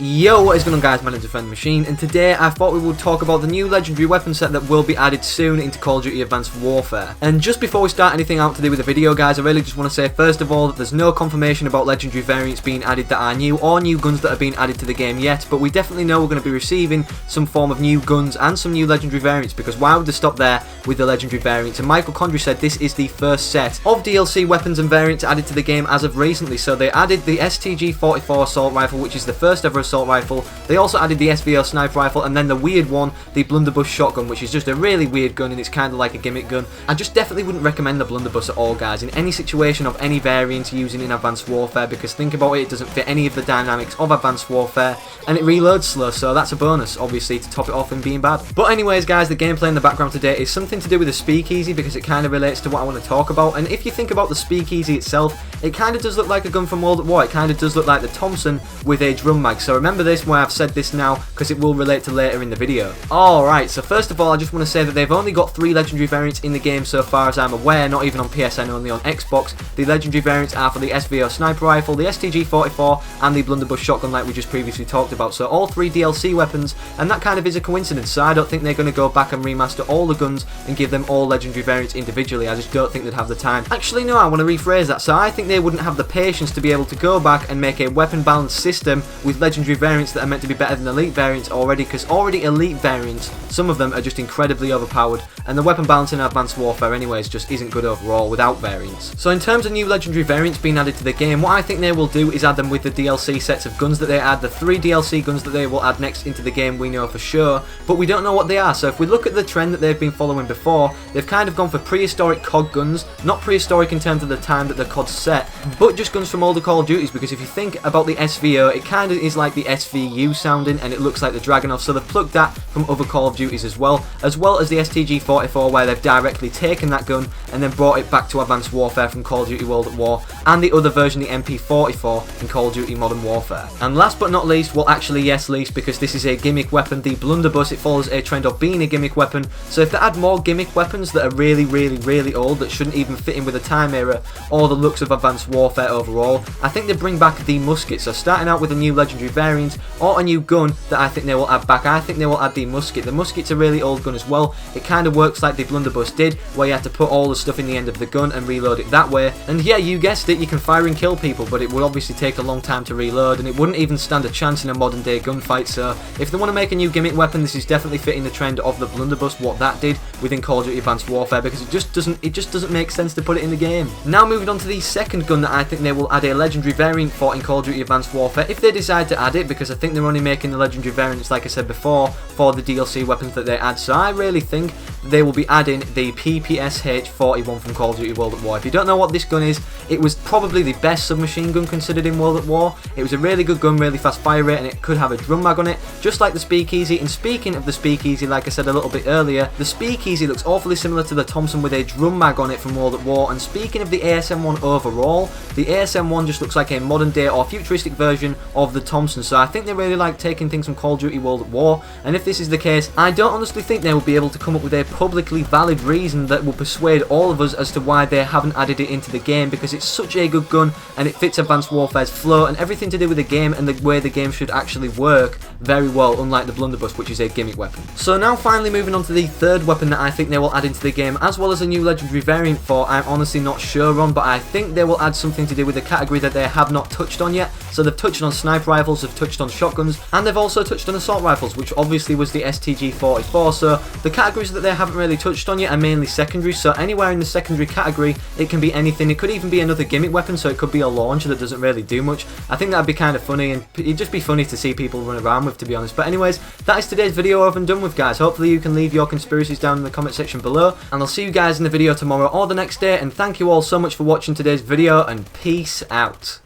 Yo, what is going on guys, my name is Defend the Machine, and today I thought we would talk about the new legendary weapon set that will be added soon into Call of Duty Advanced Warfare. And just before we start anything out to do with the video guys, I really just want to say first of all that there's no confirmation about legendary variants being added that are new, or new guns that are being added to the game yet, but we definitely know we're going to be receiving some form of new guns and some new legendary variants, because why would they stop there with the legendary variants? And Michael Condry said this is the first set of DLC weapons and variants added to the game as of recently. So they added the STG-44 assault rifle, which is the first ever assault rifle. They also added the SVO sniper rifle, and then the weird one, the blunderbuss shotgun, which is just a really weird gun and it's kind of like a gimmick gun. I just definitely wouldn't recommend the blunderbuss at all guys in any situation of any variant using in Advanced Warfare, because think about it, it doesn't fit any of the dynamics of Advanced Warfare and it reloads slow, so that's a bonus obviously to top it off in being bad. But anyways guys, the gameplay in the background today is something to do with the speakeasy, because it kind of relates to what I want to talk about. And if you think about the speakeasy itself, it kind of does look like a gun from World at War. It kind of does look like the Thompson with a drum mag. So remember this where I've said this now, because it will relate to later in the video. Alright, so first of all I just want to say that they've only got 3 legendary variants in the game so far as I'm aware, not even on PSN, only on Xbox. The legendary variants are for the SVO sniper rifle, the STG-44 and the blunderbuss shotgun like we just previously talked about. So all 3 DLC weapons, and that kind of is a coincidence, so I don't think they're going to go back and remaster all the guns and give them all legendary variants individually. I just don't think they'd have the time. Actually no, I want to rephrase that. So I think they wouldn't have the patience to be able to go back and make a weapon balance system with legendary variants that are meant to be better than elite variants already, because already elite variants, some of them are just incredibly overpowered, and the weapon balance in Advanced Warfare anyways just isn't good overall without variants. So in terms of new legendary variants being added to the game, what I think they will do is add them with the DLC sets of guns that they add. The 3 DLC guns that they will add next into the game we know for sure, but we don't know what they are. So if we look at the trend that they've been following before, they've kind of gone for prehistoric COD guns, not prehistoric in terms of the time that the COD's set, but just guns from older Call of Duties, because if you think about the SVO, it kind of is like the SVU sounding, and it looks like the Dragunov, so they've plucked that from other Call of Duties as well as the STG-44, where they've directly taken that gun and then brought it back to Advanced Warfare from Call of Duty World at War, and the other version, the MP44, in Call of Duty Modern Warfare. And last but not least, well actually yes least, because this is a gimmick weapon, the blunderbuss, it follows a trend of being a gimmick weapon. So if they add more gimmick weapons that are really old, that shouldn't even fit in with the time era or the looks of Advanced Warfare overall, I think they bring back the musket. So starting out with a new legendary variant or a new gun that I think they will add back, I think they will add the musket. The musket's a really old gun as well. It kind of works like the blunderbuss did, where you had to put all the stuff in the end of the gun and reload it that way. And yeah, you guessed it, you can fire and kill people, but it would obviously take a long time to reload, and it wouldn't even stand a chance in a modern day gunfight. So if they want to make a new gimmick weapon, this is definitely fitting the trend of the blunderbuss, what that did within Call of Duty Advanced Warfare, because it just doesn't make sense to put it in the game. Now moving on to the second gun that I think they will add a legendary variant for in Call of Duty Advanced Warfare, if they decide to add it, because I think they're only making the legendary variants, like I said before, for the DLC weapons that they add. So I really think they will be adding the PPSH-41 from Call of Duty World at War. If you don't know what this gun is, it was probably the best submachine gun considered in World at War. It was a really good gun, really fast fire rate, and it could have a drum mag on it, just like the speakeasy. And speaking of the speakeasy, like I said a little bit earlier, the speakeasy looks awfully similar to the Thompson with a drum mag on it from World at War. And speaking of the ASM-1 overall, the ASM-1 just looks like a modern day or futuristic version of the Thompson. So I think they really like taking things from Call of Duty World at War, and if this is the case, I don't honestly think they will be able to come up with a publicly valid reason that will persuade all of us as to why they haven't added it into the game, because it's such a good gun and it fits Advanced Warfare's flow and everything to do with the game and the way the game should actually work very well, unlike the blunderbuss, which is a gimmick weapon. So now finally moving on to the third weapon that I think they will add into the game, as well as a new legendary variant for, I'm honestly not sure on, but I think they will add something to do with the category that they have not touched on yet. So they've touched on sniper rifles, they've touched on shotguns, and they've also touched on assault rifles, which obviously was the STG-44. So the categories that they haven't really touched on yet are mainly secondary. So anywhere in the secondary category, it can be anything. It could even be another gimmick weapon, so it could be a launcher that doesn't really do much. I think that'd be kind of funny, and it'd just be funny to see people run around with, to be honest. But anyways, that is today's video over and done with, guys. Hopefully you can leave your conspiracies down in the comment section below, and I'll see you guys in the video tomorrow or the next day. And thank you all so much for watching today's video, and peace out.